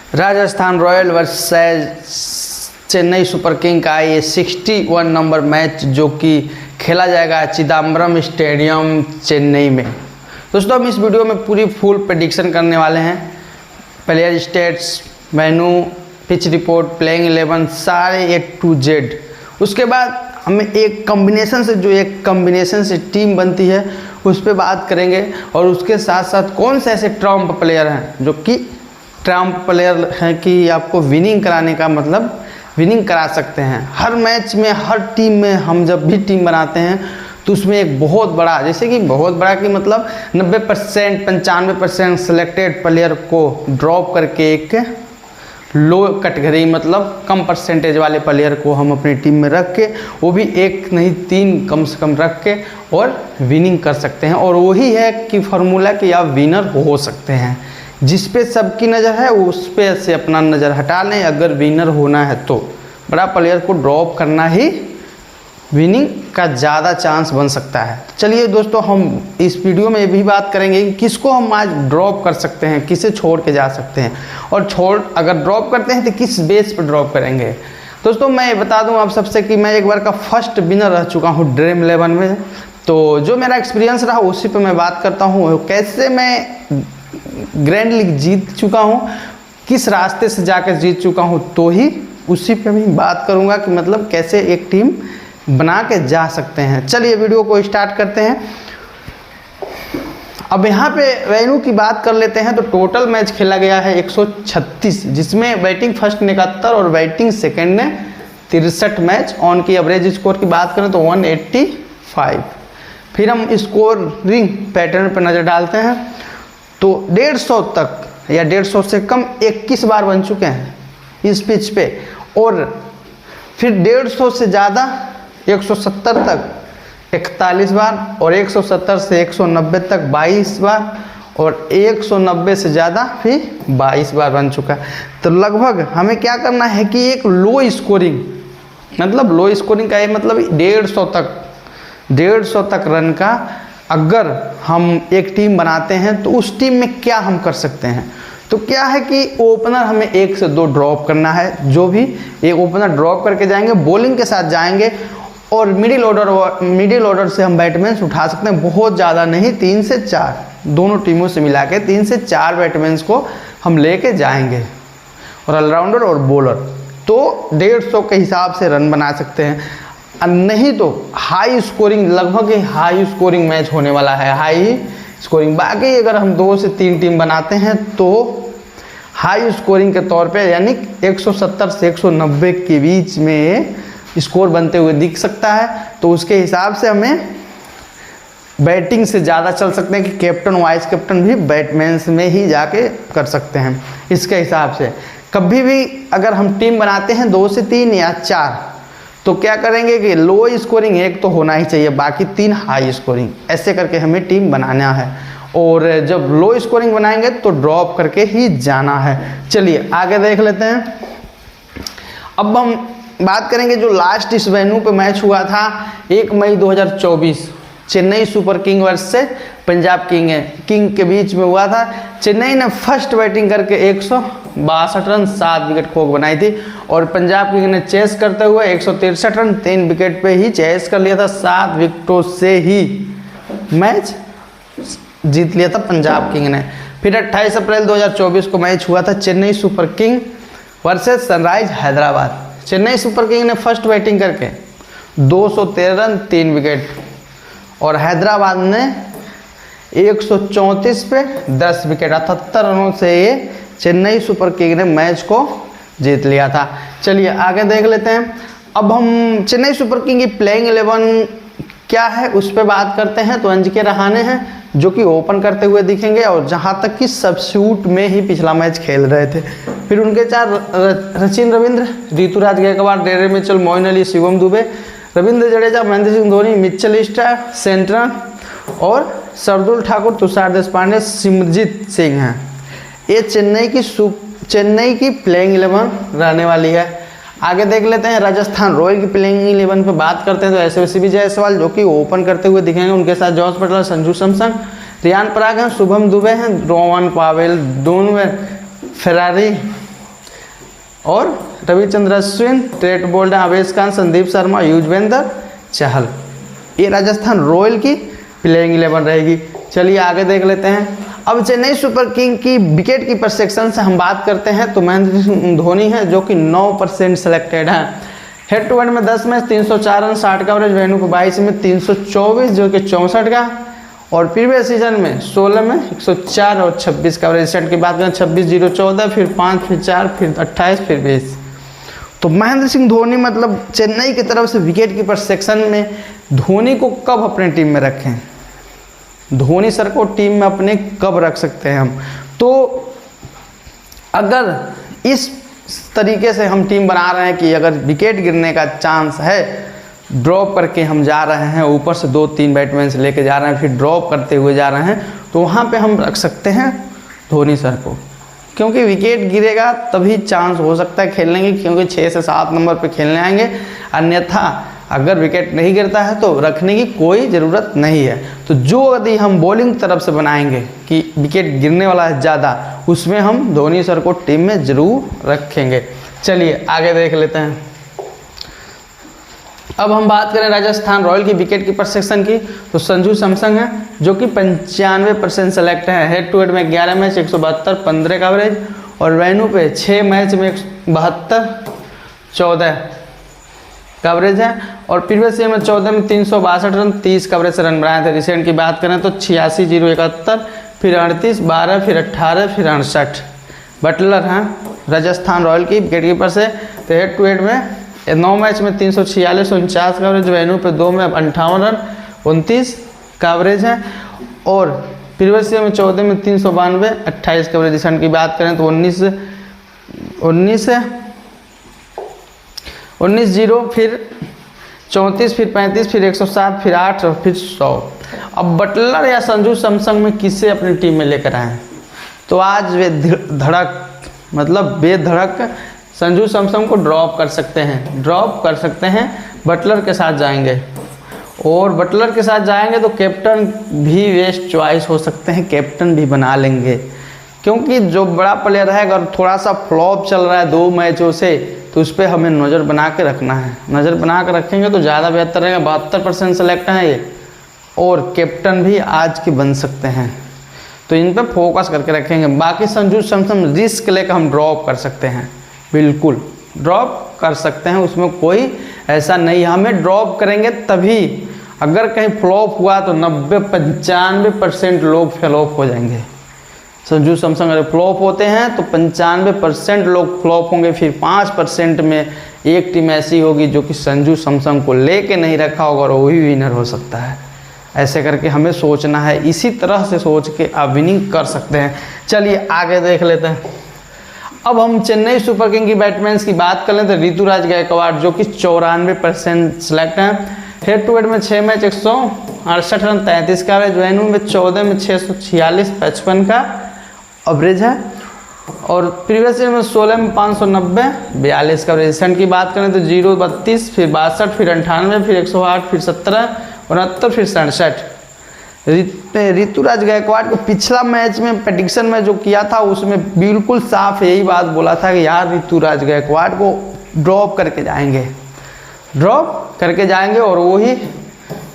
Rajasthan royal versus Chennai super king का ये 61 number match जो कि खेला जाएगा चिदम्बरम स्टेडियम चेन्नई में। दोस्तों हम इस वीडियो में पूरी फुल प्रेडिक्शन करने वाले हैं। प्लेयर स्टेट्स, मेनू, पिच रिपोर्ट, प्लेइंग 11 सारे A to Z। उसके बाद हमें एक कॉम्बिनेशन से टीम बनती है उस पर बात करेंगे, और उसके साथ साथ कौन से ऐसे ट्रम्प प्लेयर हैं जो कि ट्रम्प प्लेयर हैं कि आपको विनिंग कराने का मतलब विनिंग करा सकते हैं। हर मैच में, हर टीम में हम जब भी टीम बनाते हैं तो उसमें एक बहुत बड़ा, जैसे कि बहुत बड़ा कि मतलब 90% 95% सिलेक्टेड प्लेयर को ड्रॉप करके एक लो कैटेगरी मतलब कम परसेंटेज वाले प्लेयर को हम अपनी टीम में रख के, वो भी एक नहीं 3 कम से कम रख के और विनिंग कर सकते हैं। और वही है कि फार्मूला कि आप विनर हो सकते हैं। जिस पे सबकी नज़र है उस पे से अपना नज़र हटा लें। अगर विनर होना है तो बड़ा प्लेयर को ड्रॉप करना ही विनिंग का ज़्यादा चांस बन सकता है। चलिए दोस्तों, हम इस वीडियो में भी बात करेंगे कि किसको हम आज ड्रॉप कर सकते हैं, किसे छोड़ के जा सकते हैं, और अगर ड्रॉप करते हैं तो किस बेस पर ड्रॉप करेंगे। दोस्तों मैं बता दूं आप सबसे कि मैं एक बार का फर्स्ट विनर रह चुका हूं ड्रीम 11 में। तो जो मेरा एक्सपीरियंस रहा उसी पर मैं बात करता हूँ। कैसे मैं ग्रैंड लीग जीत चुका हूँ, किस रास्ते से जाकर जीत चुका हूँ, तो ही उसी पे भी बात करूँगा कि मतलब कैसे एक टीम बना के जा सकते हैं। चलिए वीडियो को स्टार्ट करते हैं। अब यहाँ पे वेन्यू की बात कर लेते हैं। तो टोटल मैच खेला गया है 136, जिसमें बैटिंग फर्स्ट ने 71 और बैटिंग सेकंड ने 63 मैच। ऑन की एवरेज स्कोर की बात करें तो 185। फिर हम स्कोरिंग पैटर्न पर नज़र डालते हैं तो 150 तक या 150 से कम 21 बार बन चुके हैं इस पिच पे, और फिर 150 से ज़्यादा 170 तक 41 बार, और 170 से 190 तक 22 बार, और 190 से ज़्यादा फिर 22 बार बन चुका है। तो लगभग हमें क्या करना है कि एक लो स्कोरिंग का ये मतलब 150 तक रन का अगर हम एक टीम बनाते हैं तो उस टीम में क्या हम कर सकते हैं। तो क्या है कि ओपनर हमें 1 से 2 ड्रॉप करना है। जो भी एक ओपनर ड्रॉप करके जाएंगे, बॉलिंग के साथ जाएंगे, और मिडिल ऑर्डर से हम बैटमैन उठा सकते हैं। बहुत ज़्यादा नहीं, 3 से 4 दोनों टीमों से मिला के 3 से 4 बैटमैन को हम लेके जाएंगे, और ऑलराउंडर और बॉलर। तो 150 के हिसाब से रन बना सकते हैं। नहीं तो हाई स्कोरिंग, लगभग हाई स्कोरिंग मैच होने वाला है, हाई स्कोरिंग। बाकी अगर हम 2 से 3 टीम बनाते हैं तो हाई स्कोरिंग के तौर पे यानी 170 से 190 के बीच में स्कोर बनते हुए दिख सकता है। तो उसके हिसाब से हमें बैटिंग से ज़्यादा चल सकते हैं कि कैप्टन वाइस कैप्टन भी बैटमैन में ही जाके कर सकते हैं। इसके हिसाब से कभी भी अगर हम टीम बनाते हैं 2 से 3 या 4, तो क्या करेंगे कि लो स्कोरिंग एक तो होना ही चाहिए, बाकी 3 हाई स्कोरिंग, ऐसे करके हमें टीम बनाना है। और जब लो स्कोरिंग बनाएंगे तो ड्रॉप करके ही जाना है। चलिए आगे देख लेते हैं। अब हम बात करेंगे जो लास्ट इस वेन्यू पे मैच हुआ था 1 मई 2024, Chennai super king versus Punjab king के बीच में हुआ था। चेन्नई ने फर्स्ट बैटिंग करके 162 रन 7 विकेट खो बनाई थी, और पंजाब किंग ने चेस करते हुए 163 रन 3 विकेट पे ही चेस कर लिया था। 7 विकेटों से ही मैच जीत लिया था पंजाब किंग ने। फिर 28 अप्रैल 2024 को मैच हुआ था Chennai super king versus sunrise Hyderabad. Chennai super king ने फर्स्ट बैटिंग करके 213 रन 3 विकेट, और हैदराबाद ने 134 पे 10 विकेट 78 रनों से ये चेन्नई सुपर किंग ने मैच को जीत लिया था। चलिए आगे देख लेते हैं। अब हम चेन्नई सुपर किंग की प्लेइंग 11 क्या है उस पर बात करते हैं। तो अजिंक्य रहाणे हैं जो कि ओपन करते हुए दिखेंगे, और जहाँ तक कि सब्स्टिट्यूट में ही पिछला मैच खेल रहे थे। फिर उनके 4 Sachin Ravindra, Ruturaj Gaikwad, Daryl Mitchell, Moeen Ali, Shivam Dube, Ravindra Jadeja, Mahendra Singh Dhoni, Mitchell Starc, सेंट्रल, और शार्दुल ठाकुर, तुषार देशपांडे, सिमरजीत सिंह हैं। ये चेन्नई की प्लेइंग 11 रहने वाली है। आगे देख लेते हैं राजस्थान रॉयल की प्लेइंग 11 पे बात करते हैं। तो यशस्वी जायसवाल जो कि ओपन करते हुए दिखेंगे, उनके साथ जॉस बटलर, संजू सैमसन, रियान पराग हैं, शुभम दुबे हैं, रोहन पावेल, दोनों फेरारी और रविचंद्र अश्विन, ट्रेंट बोल्ट, आवेश खान, संदीप शर्मा, युजवेंद्र चहल। ये राजस्थान रॉयल की प्लेइंग 11 रहेगी। चलिए आगे देख लेते हैं। अब चेन्नई सुपर किंग की विकेट कीपर सेक्शन से हम बात करते हैं तो महेंद्र सिंह धोनी है जो कि 9% सेलेक्टेड है। हेड टू हेड में 10 मैच 304 रन 60 का एवरेज, वेन्यू को 22 में 324 जो कि 64 का, और प्रीवियस सीजन में 16 में 104 और 26 का एवरेज। सेट की बात करें 26-0-14, फिर 5, फिर 4, फिर 28, फिर 20। तो महेंद्र सिंह धोनी मतलब चेन्नई की तरफ से विकेट कीपर सेक्शन में धोनी को कब अपने टीम में रखें, धोनी सर को टीम में अपने कब रख सकते हैं हम। तो अगर इस तरीके से हम टीम बना रहे हैं कि अगर विकेट गिरने का चांस है, ड्रॉप करके हम जा रहे हैं, ऊपर से 2-3 बैट्समैन से लेके जा रहे हैं, फिर ड्रॉप करते हुए जा रहे हैं, तो वहाँ पे हम रख सकते हैं धोनी सर को, क्योंकि विकेट गिरेगा तभी चांस हो सकता है खेलने की, क्योंकि 6 से 7 नंबर पे खेलने आएंगे। अन्यथा अगर विकेट नहीं गिरता है तो रखने की कोई ज़रूरत नहीं है। तो जो यदि हम बॉलिंग तरफ से बनाएंगे कि विकेट गिरने वाला है ज़्यादा, उसमें हम धोनी सर को टीम में ज़रूर रखेंगे। चलिए आगे देख लेते हैं। अब हम बात करें राजस्थान रॉयल की विकेट कीपर सेक्शन की, तो संजू सैमसन है जो कि 95% सेलेक्ट है। हेड टू हेड में 11 मैच 172 15 का एवरेज, और वेन्यू पे 6 मैच में 72 14 का एवरेज है, और प्रीवियस ईयर में 14 में 362 रन 30 का एवरेज से रन बनाए थे। रिसेंट की बात करें तो 86-0-71, फिर 38, 12, फिर 18, फिर 68। बटलर हैं राजस्थान रॉयल की विकेट कीपर से। तो हेड टू हेड में 9 मैच में 346 49 का एवरेज, वेन्यू पे 2 में 58 रन 29 का एवरेज है, और प्रीवियस ईयर में 14 में 392 28 का एवरेज। रिसेंट की बात करें तो 19-0, फिर 34, फिर 35, फिर 107, फिर 8 और फिर 100। अब बटलर या संजू सैमसन में किसे अपनी टीम में लेकर आए, तो आज वे बेधड़क संजू सैमसन को ड्रॉप कर सकते हैं, बटलर के साथ जाएंगे। और बटलर के साथ जाएंगे तो कैप्टन भी बेस्ट चॉइस हो सकते हैं, कैप्टन भी बना लेंगे, क्योंकि जो बड़ा प्लेयर है अगर थोड़ा सा फ्लॉप चल रहा है 2 मैचों से, तो उस पर हमें नज़र बना के रखना है। नज़र बना के रखेंगे तो ज़्यादा बेहतर रहेगा। 72% सेलेक्ट हैं ये, और कैप्टन भी आज के बन सकते हैं, तो इन पर फोकस करके रखेंगे। बाकी संजू सैमसन रिस्क लेकर हम ड्रॉप कर सकते हैं, बिल्कुल ड्रॉप कर सकते हैं, उसमें कोई ऐसा नहीं है। हमें ड्रॉप करेंगे तभी, अगर कहीं फ्लॉप हुआ तो 90-95% लोग फ्लॉप हो जाएंगे। संजू सैमसन अगर फ्लॉप होते हैं तो 95% लोग फ्लॉप होंगे, फिर 5% में एक टीम ऐसी होगी जो कि संजू सैमसन को लेके नहीं रखा होगा और वही विनर हो सकता है। ऐसे करके हमें सोचना है, इसी तरह से सोच के आप विनिंग कर सकते हैं। चलिए आगे देख लेते हैं। अब हम चेन्नई सुपर किंग की बैट्समैन की बात कर लें तो ऋतुराज गायकवाड़ जो कि 94% सेलेक्ट हैं। हेड टू हेड में 6 मैच 168 रन 33 का एवरेज, वेन्यू में 14 में 646 55 का एवरेज है, और प्रीवियस ईयर में 16 में 590 42 का एवरेज। रिसेंट की बात करें तो 0 32, फिर 62, फिर 98, फिर 108, फिर 17 69, फिर 67। ऋतुराज गायकवाड़ को पिछला मैच में प्रेडिक्शन में जो किया था उसमें बिल्कुल साफ यही बात बोला था कि यार ऋतुराज गायकवाड़ को ड्रॉप करके जाएंगे, और वही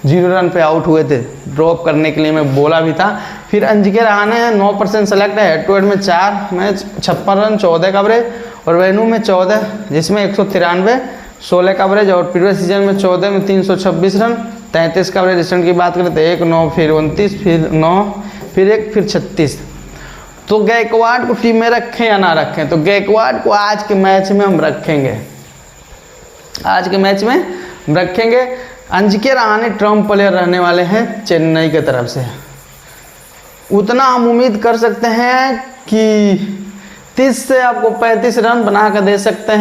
0 रन पे आउट हुए थे। ड्रॉप करने के लिए मैं बोला भी था। फिर अजिंक्य रहाणे हैं 9% सेलेक्ट है। हेड टू हेड में 4 मैच 56 रन 14 का एवरेज, और वेन्यू में 14 जिसमें 193 16 का एवरेज, और प्रीवियस सीजन में 14 में 326 रन 33 का एवरेज। रिसेंट की बात करें तो 1 9, फिर 29, फिर 9, फिर 1, फिर 36। तो गायकवाड़ को टीम में रखें या ना रखें, तो गायकवाड़ को आज के मैच में हम रखेंगे, अजिंक्य रहाणे ट्रम्प प्लेयर रहने वाले हैं चेन्नई की तरफ से। उतना हम उम्मीद कर सकते हैं कि 30 से आपको 35 रन बना कर दे सकते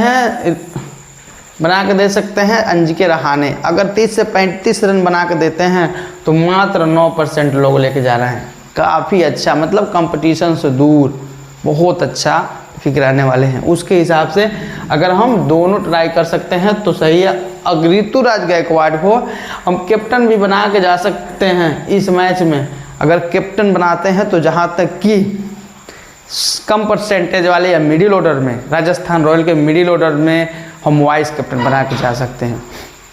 हैं अजिंक्य रहाणे। अगर 30 से 35 रन बना के देते हैं तो मात्र 9% लोग लेके जा रहे हैं। काफ़ी अच्छा, मतलब कंपटीशन से दूर बहुत अच्छा फिक्र रहने वाले हैं। उसके हिसाब से अगर हम दोनों ट्राई कर सकते हैं तो सही है। अगर ऋतुराज गायकवाड़ को हम कैप्टन भी बना के जा सकते हैं इस मैच में। अगर कैप्टन बनाते हैं तो जहाँ तक कि कम परसेंटेज वाले या मिडिल ऑर्डर में, राजस्थान रॉयल के मिडिल ऑर्डर में हम वाइस कैप्टन बना के जा सकते हैं।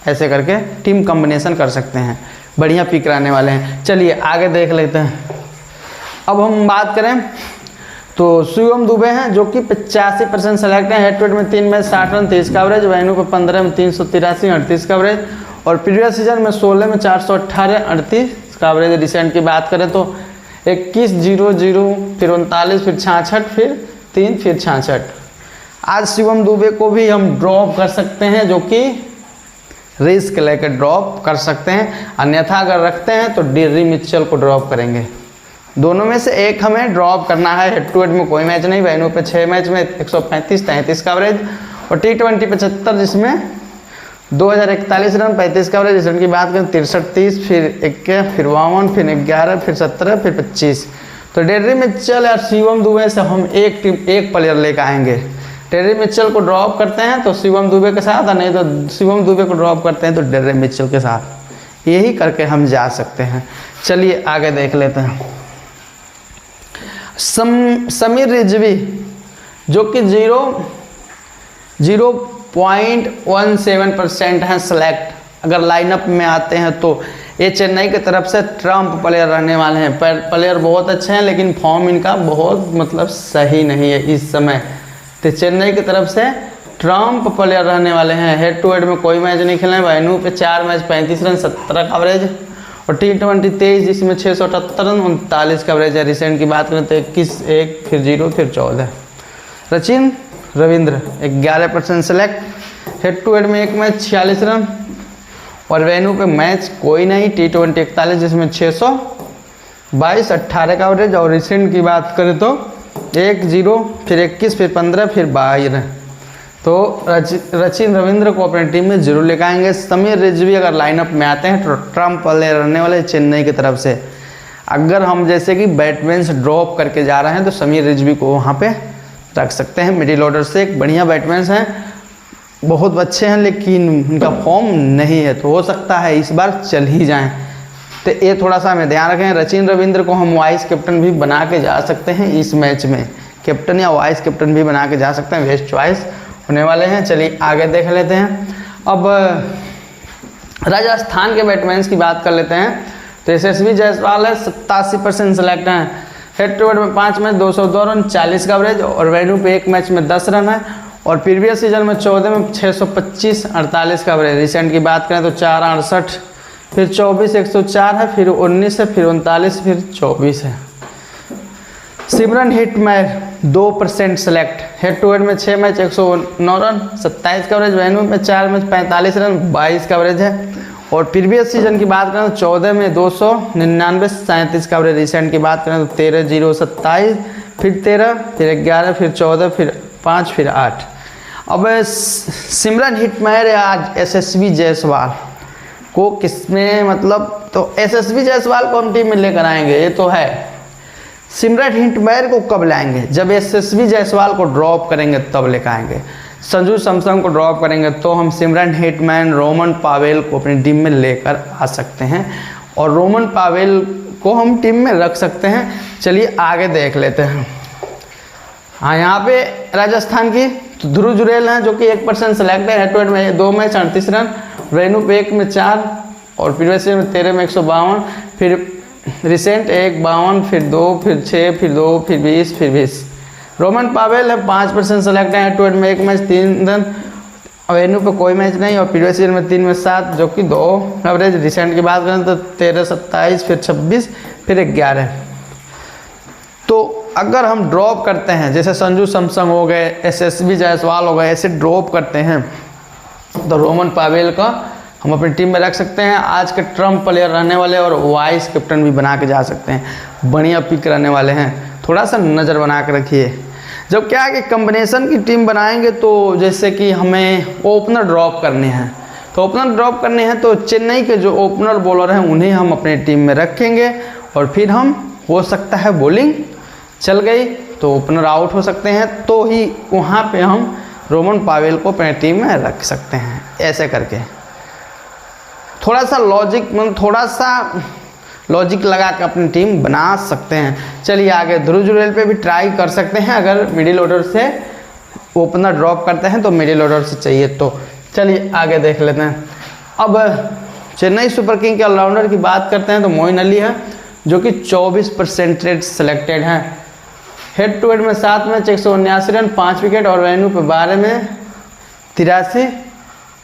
ऐसे करके टीम कॉम्बिनेशन कर सकते हैं, बढ़िया पिक रहने वाले हैं। चलिए आगे देख लेते हैं। अब हम बात करें तो शिवम दुबे हैं जो कि 85% सेलेक्ट है। हेड टू हेड में 3 मैच 60 रन 30 का एवरेज, वेन्यू पे 15 में 383 38 का एवरेज, और प्रीवियस सीजन में 16 में 418 38 का एवरेज। रिसेंट की बात करें तो 21 0 0 फिर 39 फिर 66 फिर 3 फिर 66। आज शिवम दुबे को भी हम ड्रॉप कर सकते हैं, जो कि रिस्क लेकर ड्रॉप कर सकते हैं। अन्यथा अगर रखते हैं तो डेर्री मिचेल को ड्रॉप करेंगे। दोनों में से एक हमें ड्रॉप करना है। हेड टू हेड में कोई मैच नहीं, वेन्यू पे 6 मैच में 135 33 का एवरेज, और T20 75 जिसमें 2041 रन 35 का एवरेज। रिजल्ट की बात करें 63 30 फिर 51 फिर 52 फिर 11 फिर 17 फिर 25। तो डेर्री मिचेल या शिवम दुबे से हम एक प्लेयर लेकर आएंगे। डेर्री मिचेल को ड्रॉप करते हैं तो शिवम दुबे के साथ, और नहीं तो शिवम दुबे को ड्रॉप करते हैं तो डेर्री मिचेल के साथ। यही करके हम जा सकते हैं। चलिए आगे देख लेते हैं। समीर रिजवी जो कि 0.17% हैं सेलेक्ट, अगर लाइनअप में आते हैं तो ये चेन्नई की तरफ से ट्रम्प प्लेयर रहने वाले हैं। प्लेयर बहुत अच्छे हैं लेकिन फॉर्म इनका बहुत मतलब सही नहीं है इस समय। तो चेन्नई की तरफ से ट्रम्प प्लेयर रहने वाले हैं। हेड टू हेड में कोई मैच नहीं खेले, वेन्यू पे 4 मैच 35 रन 17 का एवरेज, और T20 23 जिसमें 678 रन 39 का एवरेज है। रिसेंट की बात करें तो 21 1 फिर 0 फिर 14। Rachin Ravindra 11% select, head to head में 1 मैच 46 रन, और वेन्यू पे मैच कोई नहीं। T20 41 जिसमें 622 18 का एवरेज, और रिसेंट की बात करें तो 1 0 फिर 21 फिर 15 फिर 22। तो रचिन रविंद्र को अपनी टीम में जरूर लेकर आएंगे। समीर रिजवी अगर लाइनअप में आते हैं तो ट्रम्प प्लेयर रहने वाले चेन्नई की तरफ से। अगर हम जैसे कि बैट्समैन से ड्रॉप करके जा रहे हैं तो समीर रिजवी को वहाँ पे रख सकते हैं। मिडिल ऑर्डर से एक बढ़िया बैट्समैन हैं, बहुत अच्छे हैं, लेकिन उनका फॉर्म नहीं है, तो हो सकता है इस बार चल ही जाएँ। तो ये थोड़ा सा हमें ध्यान रखें। रचिन रविंद्र को हम वाइस कैप्टन भी बना के जा सकते हैं इस मैच में, कैप्टन या वाइस कैप्टन भी बना के जा सकते हैं, बेस्ट चॉइस होने वाले हैं। चलिए आगे देख लेते हैं। अब राजस्थान के बैट्समैन की बात कर लेते हैं। तो यशस्वी जायसवाल है, 87% सेलेक्ट हैं। हेड टू हेड में 5 मैच 202 रन 40 का एवरेज, और वेन्यू पे 1 मैच में 10 रन है, और प्रीवियस सीजन में 14 में 625 48 का एवरेज। रिसेंट की बात करें तो 4 68 फिर 24 104 है, फिर 19 है, फिर 39 फिर 24 है। सिमरन हिटमैयर 2% सेलेक्ट, हेड टू हेड में 6 मैच 109 रन 27 का एवरेज, वेन्यू में 4 मैच 45 रन 22 का एवरेज है, और प्रीवियस सीजन की बात करें तो 14 में 299 37 का एवरेज। रिसेंट की बात करें तो 13 0 27 फिर 13 फिर 11 फिर 14 फिर 5 फिर 8। अब सिमरन हिटमैयर आज यशस्वी जायसवाल को किसमें, मतलब तो यशस्वी जायसवाल को हम टीम में लेकर आएंगे, ये तो है। सिमरन हिटमैयर को कब लाएंगे? जब यशस्वी जायसवाल को ड्रॉप करेंगे तब लेकर आएंगे। संजू सैमसन को ड्रॉप करेंगे तो हम सिमरन हिटमैन रोमन पावेल को अपनी टीम में लेकर आ सकते हैं, और रोमन पावेल को हम टीम में रख सकते हैं। चलिए आगे देख लेते हैं। हाँ, यहाँ पे राजस्थान की तो ध्रुव जुरेल हैं जो कि 1% सेलेक्ट है। हेड टू हेड में 2 मैच 38 रन, वेन्यू पे 1 में 4, और प्रीवियस में 13 में 152, फिर रिसेंट 1 52 फिर 2 फिर 6 फिर 2 फिर 20 फिर 20। रोमन पावेल है 5% सेलेक्ट है। हेड टू हेड में 1 मैच 3 रन, वेन्यू पे कोई मैच नहीं, और प्रीवियस ईयर में 3 में 7 जो कि 2 एवरेज। रिसेंट की बात करें तो 13 27 फिर 26 फिर 11। तो अगर हम ड्रॉप करते हैं, जैसे संजू सैमसन हो गए, यशस्वी जायसवाल हो गए, ऐसे ड्रॉप करते हैं तो रोमन पावेल का हम अपनी टीम में रख सकते हैं। आज के ट्रम्प प्लेयर रहने वाले, और वाइस कैप्टन भी बना के जा सकते हैं। बढ़िया पिक रहने वाले हैं, थोड़ा सा नज़र बना के रखिए। जब क्या है कि कम्बिनेशन की टीम बनाएंगे तो जैसे कि हमें ओपनर ड्रॉप करने हैं, तो ओपनर ड्रॉप करने हैं तो चेन्नई के जो ओपनर बॉलर हैं उन्हें हम अपनी टीम में रखेंगे, और फिर हम हो सकता है बॉलिंग चल गई तो ओपनर आउट हो सकते हैं, तो ही वहाँ पे हम रोमन पावेल को अपनी टीम में रख सकते हैं। ऐसे करके थोड़ा सा लॉजिक, मतलब थोड़ा सा लॉजिक लगा के अपनी टीम बना सकते हैं। चलिए आगे ध्रुव जुरेल पे भी ट्राई कर सकते हैं, अगर मिडिल ऑर्डर से ओपनर ड्रॉप करते हैं तो मिडिल ऑर्डर से चाहिए तो। चलिए आगे देख लेते हैं। अब चेन्नई सुपर किंग के ऑलराउंडर की बात करते हैं तो मोइन अली है, जो कि 24% रेट सिलेक्टेड हैं। हेड टू हेड में 7 मैच 179 रन 5 विकेट, और वेन्यू पे 12 में 83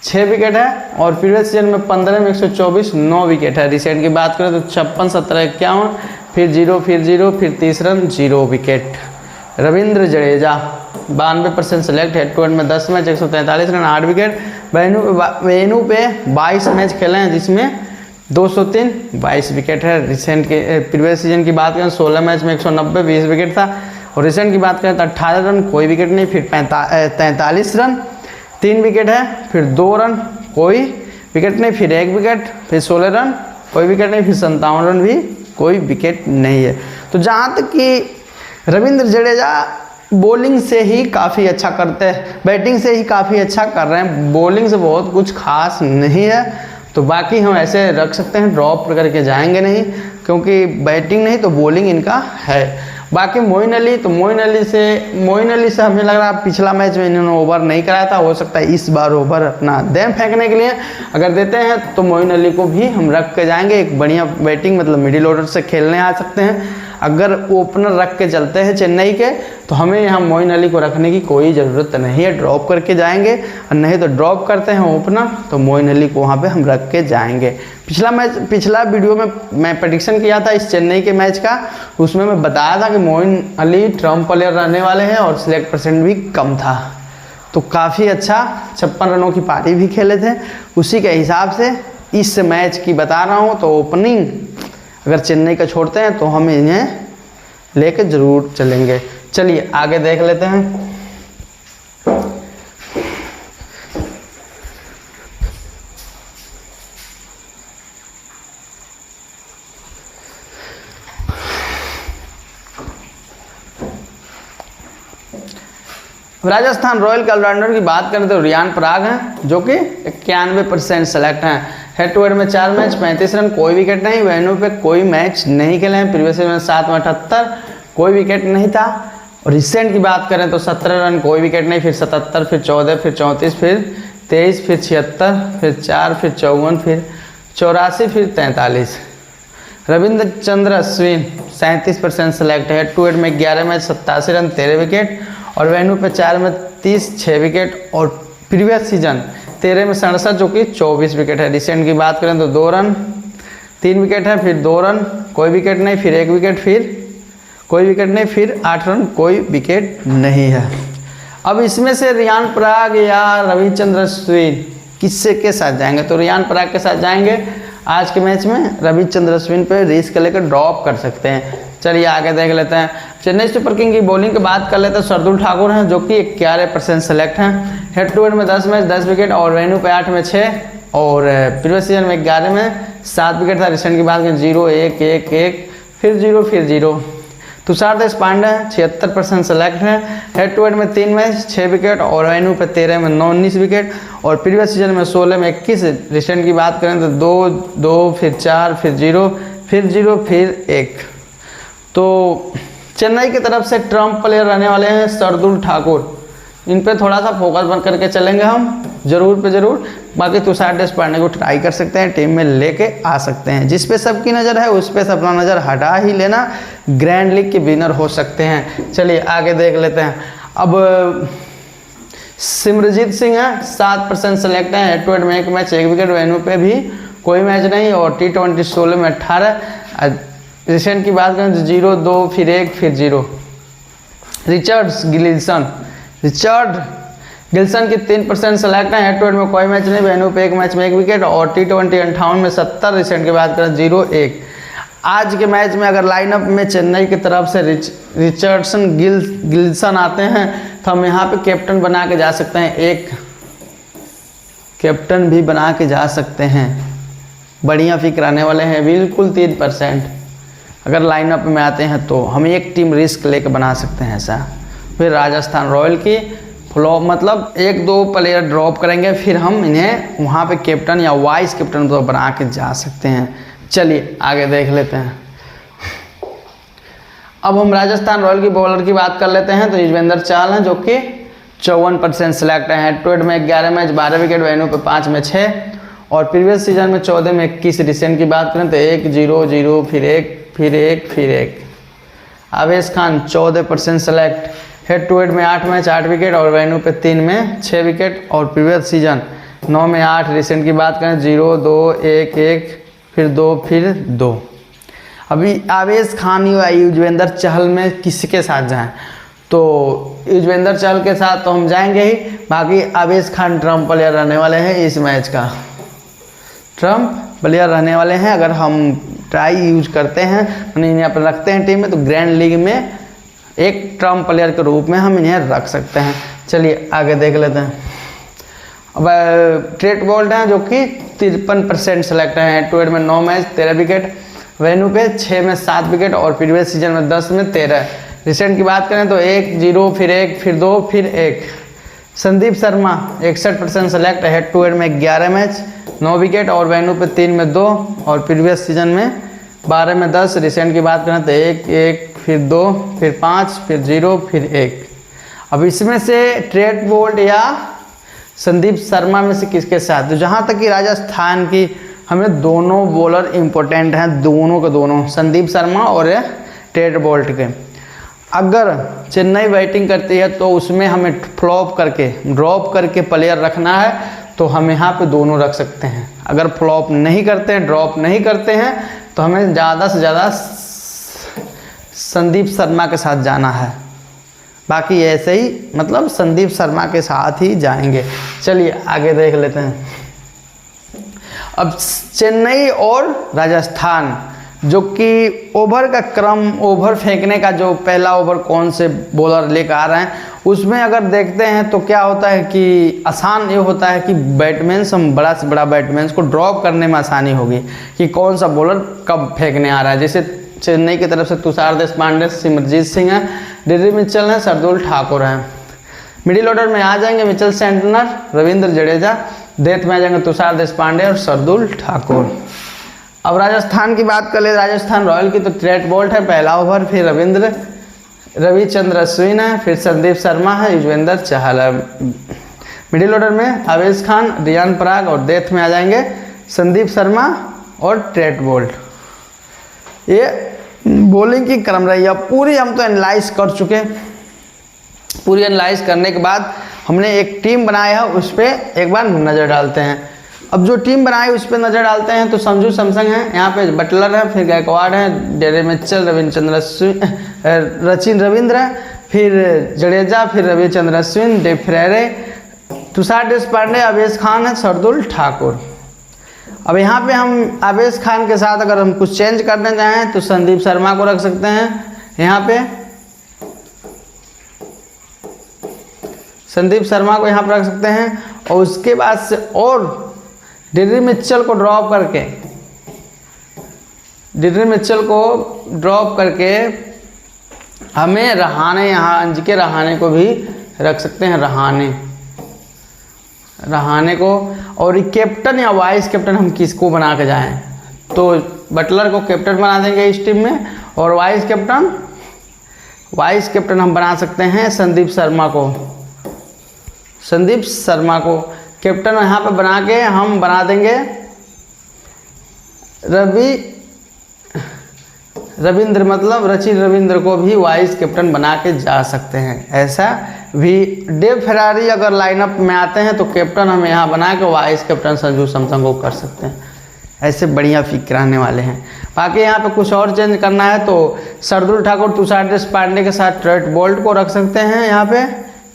6 विकेट है, और प्रीवियस सीजन में 15 में 124 9 विकेट है। रिसेंट की बात करें तो 56 17 51 फिर 0 फिर 0 फिर 30 run 0 wicket. Ravindra Jadeja 92% select, head to head में 10 मैच 143 रन 8 विकेट। वेन्यू पे 22 मैच खेले हैं जिसमें 203 22 विकेट है। रिसेंट के प्रीवियस सीजन की बात करें 16 मैच में 190 20 विकेट था, और रिसेंट की बात करें तो 18 रन कोई विकेट नहीं, फिर 43 रन 3 विकेट है, फिर 2 रन कोई विकेट नहीं, फिर 1 विकेट, फिर 16 रन कोई विकेट नहीं, फिर 57 रन भी कोई विकेट नहीं है। तो जहाँ तक कि रविंद्र जडेजा बॉलिंग से ही काफ़ी अच्छा करते हैं, बैटिंग से ही काफ़ी अच्छा कर रहे हैं, बॉलिंग से बहुत कुछ खास नहीं है, तो बाकी हम ऐसे रख सकते हैं, ड्रॉप करके जाएंगे नहीं, क्योंकि बैटिंग नहीं तो बॉलिंग इनका है। बाकी मोइन अली से हमें लग रहा है पिछला मैच में इन्होंने ओवर नहीं कराया था, हो सकता है इस बार ओवर अपना दें फेंकने के लिए अगर देते हैं तो मोइन अली को भी हम रख के जाएंगे। एक बढ़िया बैटिंग मतलब मिडिल ऑर्डर से खेलने आ सकते हैं। अगर ओपनर रख के चलते हैं चेन्नई के तो हमें यहाँ मोइन अली को रखने की कोई ज़रूरत नहीं है, ड्रॉप करके जाएंगे, और नहीं तो ड्रॉप करते हैं ओपनर तो मोइन अली को वहाँ पे हम रख के जाएंगे। पिछला वीडियो में मैं प्रेडिक्शन किया था इस चेन्नई के मैच का, उसमें मैं बताया था कि मोइन अली ट्रम्प प्लेयर रहने वाले हैं और सिलेक्ट परसेंट भी कम था, तो काफ़ी अच्छा 56 रनों की पारी भी खेले थे। उसी के हिसाब से इस मैच की बता रहा हूँ, तो ओपनिंग अगर चेन्नई का छोड़ते हैं तो हम इन्हें लेके ज़रूर चलेंगे। चलिए आगे देख लेते हैं। राजस्थान रॉयल के ऑलराउंडर की बात करें तो रियान पराग हैं, जो कि 91% सेलेक्ट हैं। हेड टू हेड में 4 मैच 35 रन कोई विकेट नहीं, वेन्यू पे कोई मैच नहीं खेले हैं। प्रीवियस में 7 में 78 कोई विकेट नहीं था, और रिसेंट की बात करें तो 17 रन कोई विकेट नहीं, फिर 77 फिर 14 फिर 34 फिर 23 फिर 76 फिर 4 फिर 54 फिर 84 फिर 43। Ravindra Chandra Ashwin 37% select, head to head में 11 मैच 87 रन 13 विकेट, और वेन्यू पे 4 में 30 6 विकेट, और प्रीवियस सीजन 13 में 67 जो कि 24 विकेट है। रिसेंट की बात करें तो 2 रन 3 विकेट है, फिर 2 रन कोई विकेट नहीं, फिर 1 विकेट, फिर कोई विकेट नहीं, फिर 8 रन कोई विकेट नहीं है। अब इसमें से रियान पराग या रविचंद्र अश्विन किससे के साथ जाएंगे, तो रियान पराग के साथ जाएंगे। आज के मैच में रविचंद्र अश्विन पे रिस्क लेकर ड्रॉप कर सकते हैं। चलिए आगे देख लेते हैं। चेन्नई सुपर किंग की बॉलिंग की बात कर लेते हैं। शार्दुल ठाकुर हैं, जो कि 11% सेलेक्ट हैं। हेड टू हेड में 10 मैच 10 विकेट, और वेन्यू पे 8 में 6, और प्रीवियस सीजन में 11 में 7 विकेट था। रिसेंट की बात करें 0 1 1 1 फिर 0 फिर 0। तुषार देशपांडे 76% सेलेक्ट हैं। हेड टू हेड में 3 मैच 6 विकेट, और वेन्यू पे 13 में 19 विकेट, और प्रीवियस सीजन में 16 में 21। रिसेंट की बात करें तो 2 2 फिर 4 फिर 0 फिर 0 फिर 1। तो चेन्नई की तरफ से ट्रम्प प्लेयर रहने वाले हैं शार्दुल ठाकुर, इन पे थोड़ा सा फोकस बन करके चलेंगे हम जरूर पे जरूर। बाकी तुषार देशपांडे को ट्राई कर सकते हैं, टीम में लेके आ सकते हैं। जिस पे सबकी नज़र है उस पे से अपना नज़र हटा ही लेना, ग्रैंड लीग के विनर हो सकते हैं। चलिए आगे देख लेते हैं। अब सिमरजीत सिंह है, 7% सेलेक्ट है। हेड टू हेड में 1 मैच 1 विकेट, वेन्यू पे भी कोई मैच नहीं, और T20 16 में 18। रिसेंट की बात करें तो 0 2 फिर 1 फिर 0। रिचर्ड गिल्सन की 3% सेलेक्ट है। हेड टू हेड में कोई मैच नहीं, वेन्यू पे 1 मैच में 1 विकेट, और T20 58 में 70। रिसेंट की बात करें 0 1। आज के मैच में अगर लाइनअप में चेन्नई की तरफ से रिचर्डसन गिल्सन आते हैं तो हम यहाँ पे कैप्टन बना के जा सकते हैं, एक कैप्टन भी बना के जा सकते हैं। बढ़िया फिक्र आने वाले हैं, बिल्कुल 3%। अगर लाइनअप में आते हैं तो हम एक टीम रिस्क लेके बना सकते हैं ऐसा। फिर राजस्थान रॉयल की फ्लॉप मतलब 1-2 प्लेयर ड्रॉप करेंगे, फिर हम इन्हें वहाँ पे कैप्टन या वाइस कैप्टन तो बना के जा सकते हैं। चलिए आगे देख लेते हैं। अब हम राजस्थान रॉयल की बॉलर की बात कर लेते हैं। तो युजवेंद्र चहल हैं जो कि 54% सेलेक्ट हैं। हेड टू हेड में 11 मैच 12 विकेट, वेन्यू पे 5 में 6 और प्रीवियस सीजन में 14 में 21। रिसेंट की बात करें तो 1-0-0 फिर 1। Avesh Khan 14% select, head to head में 8 मैच 8 विकेट और वेन्यू पे 3 में 6 विकेट और प्रीवियस सीजन 9 में 8। रिसेंट की बात करें 0-2-1 फिर 2। अभी आवेश खान या युजवेंद्र चहल में किसके साथ जाएं? तो युजवेंद्र चहल के साथ तो हम जाएंगे ही, बाकी आवेश खान ट्रम्प प्लेयर रहने वाले हैं इस मैच का। ट्रम्प प्लेयर रहने वाले हैं। अगर हम ट्राई यूज करते हैं, यानी इन्हें अपन रखते हैं टीम में, तो ग्रैंड लीग में एक ट्रम्प प्लेयर के रूप में हम इन्हें रख सकते हैं। चलिए आगे देख लेते हैं। अब ट्रेट बोल्ट हैं जो कि 53% सेलेक्ट हैं। हेड टू हेड में 9 मैच 13 विकेट, वेन्यू पे 6 में 7 विकेट और प्रीवियस सीजन में 10 में 13। रिसेंट की बात करें तो 1-0 फिर 1 फिर 2 फिर 1। Sandeep Sharma 61% select, head to head में 11 मैच 9 विकेट और वेन्यू पे 3 में 2 और प्रीवियस सीजन में 12 में 10। रिसेंट की बात करें तो 1 फिर 2 फिर 5 फिर 0 फिर 1। अब इसमें से ट्रेट बोल्ट या संदीप शर्मा में से किसके साथ? तो जहाँ तक कि राजस्थान की हमें दोनों बॉलर इम्पोर्टेंट हैं, दोनों के दोनों, संदीप शर्मा और ट्रेट बोल्ट के। अगर चेन्नई बैटिंग करती है तो उसमें हमें फ्लॉप करके ड्रॉप करके प्लेयर रखना है, तो हम यहाँ पे दोनों रख सकते हैं। अगर फ्लॉप नहीं करते हैं, ड्रॉप नहीं करते हैं, तो हमें ज़्यादा से ज़्यादा संदीप शर्मा के साथ जाना है। बाकी ऐसे ही मतलब संदीप शर्मा के साथ ही जाएंगे। चलिए आगे देख लेते हैं। अब चेन्नई और राजस्थान, जो कि ओवर का क्रम, ओवर फेंकने का जो पहला ओवर कौन से बॉलर लेकर आ रहे हैं, उसमें अगर देखते हैं तो क्या होता है कि आसान ये होता है कि बैट्समैन, हम बड़ा से बड़ा बैट्समैन को ड्रॉप करने में आसानी होगी कि कौन सा बॉलर कब फेंकने आ रहा है। जैसे चेन्नई की तरफ से तुषार देशपांडे, सिमरजीत सिंह है, डिरी मिचेल है, शार्दुल ठाकुर हैं। मिडिल ऑर्डर में आ जाएंगे Mitchell Santner, Ravindra Jadeja. Death में आ जाएंगे तुषार देशपांडे और शार्दुल ठाकुर। अब राजस्थान की बात कर ले, राजस्थान रॉयल की, तो ट्रेट बोल्ट है पहला ओवर, फिर रविचंद्र अश्विन है, फिर संदीप शर्मा है, युजवेंद्र चहल है। मिडिल ऑर्डर में आवेश खान, रियान पराग और डेथ में आ जाएंगे संदीप शर्मा और ट्रेट बोल्ट। ये बॉलिंग की क्रम रही है। पूरी हम तो एनालाइज कर चुके। पूरी एनालाइज करने के बाद हमने एक टीम बनाया है, उस पर एक बार नज़र डालते हैं। अब जो टीम बनाई उस पर नज़र डालते हैं तो संजू सैमसन है, यहाँ पे बटलर है, फिर गायकवाड़ है, डेरे मिचेल, रचिन रविंद्र है, फिर जडेजा, फिर रविचंद्र अश्विन, डे फ्रेरे, तुषार देशपांडे, आवेश खान है, शार्दुल ठाकुर। अब यहाँ पे हम आवेश खान के साथ अगर हम कुछ चेंज करने चाहें तो संदीप शर्मा को रख सकते हैं यहाँ पे। संदीप शर्मा को यहाँ पर रख सकते हैं और उसके बाद से और डेरी मिचेल को ड्रॉप करके हमें रहाणे, यहाँ अंज के रहाणे को भी रख सकते हैं, रहाणे को। और कैप्टन या वाइस कैप्टन हम किसको बना के जाएं? तो बटलर को कैप्टन बना देंगे इस टीम में और वाइस कैप्टन हम बना सकते हैं संदीप शर्मा को कैप्टन यहाँ पे बना के हम बना देंगे रचिन रविंद्र को भी वाइस कैप्टन बना के जा सकते हैं। ऐसा भी डेव फरारी अगर लाइनअप में आते हैं तो कैप्टन हम यहाँ बना के वाइस कैप्टन संजू सैमसन को कर सकते हैं। ऐसे बढ़िया फिक्र आने वाले हैं। बाकी यहाँ पे कुछ और चेंज करना है तो शार्दुल ठाकुर, तुषार देशपांडे के साथ ट्रेट बोल्ट को रख सकते हैं यहाँ पे,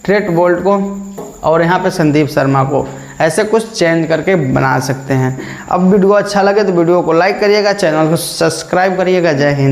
ट्रेट बोल्ट को, और यहाँ पे संदीप शर्मा को। ऐसे कुछ चेंज करके बना सकते हैं। अब वीडियो अच्छा लगे तो वीडियो को लाइक करिएगा, चैनल को सब्सक्राइब करिएगा। जय हिंद।